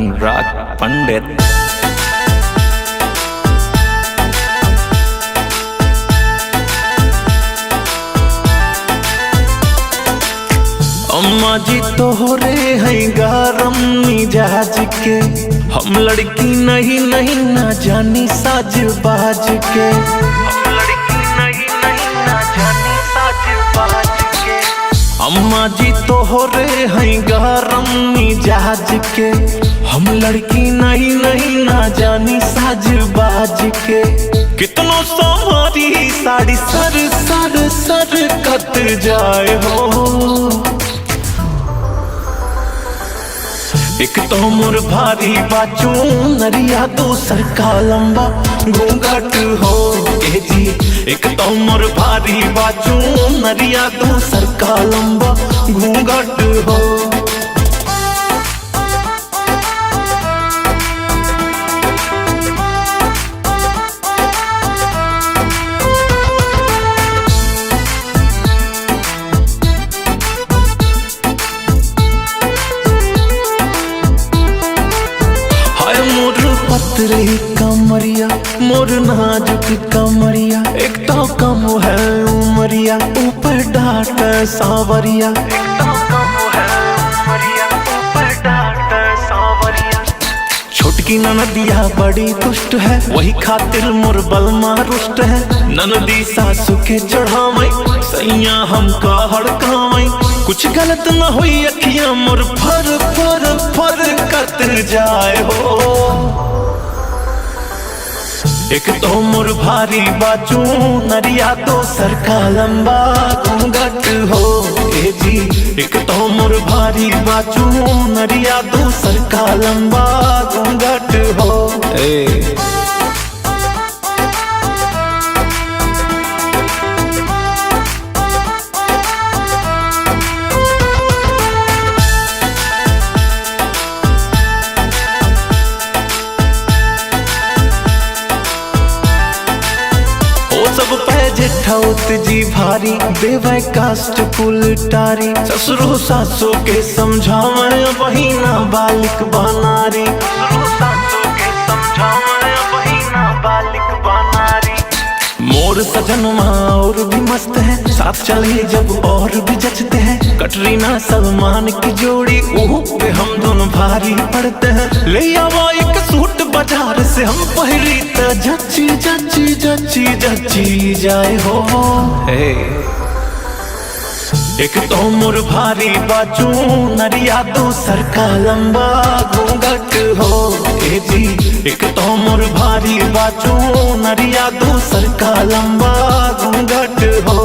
अनुराग पंडित। अम्मा जी तोहरे है गरम मिजाज के, हम लड़की नहीं नहीं ना जानी साज बाज के, हम लड़की नहीं नहीं ना जानी साज बाज के। अम्मा जी तोहरे है गरम मिजाज के, हम लड़की नहीं नहीं ना जानी साज बाज के। कितनों सवारी साड़ी सर सर सर कत जाए हो, एक तो मोर भारी बाचू नरिया दूसर का लंबा घूंघट हो ए जी। एक तो मोर भारी बाचू नरिया दूसर का लंबा घूंघट हो। पतरे कमरिया मोर नाजुक कमरिया, एक तो कम है उमरिया ऊपर डाट सांवरिया, एक तो कम है उमरिया ऊपर डाट सांवरिया। छोटकी ननदिया बड़ी दुष्ट है, वही खातिर मोर बलमा रुष्ट है। ननदी सासु के चढ़ावई सैया हमका हड़कावई, कुछ गलत न हुई अखियां मोर फर फर फर कत जाए हो। एक तो मोर भारी बाचू नरिया तो सर का लंबा घूंघट हो ए जी। एक तो मोर भारी बाचू नरिया तो सर का लंबा घूंघट हो ए। सब पैजे ठौत जी भारी देवै कास्ट कुल टारी, ससुरो सासो के समझावे बहिना बालिक बनारी, ससुरो सासो के समझावे बहिना बालिक बनारी। मोर सजन और भी मस्त है, साथ चले जब और भी जचते हैं। कटरीना सलमान की जोड़ी ओह पे हम दोनों भारी पड़ते हैं। ले आवा एक सूट बाजार से हम पहली त जची जची जची जची जाए हो हे। एक तो मोर भारी बाचू नरिया दूसर का लंबा घूंघट हो ए जी। एक तो मोर भारी बाचू नरिया दूसर का लंबा घूंघट हो।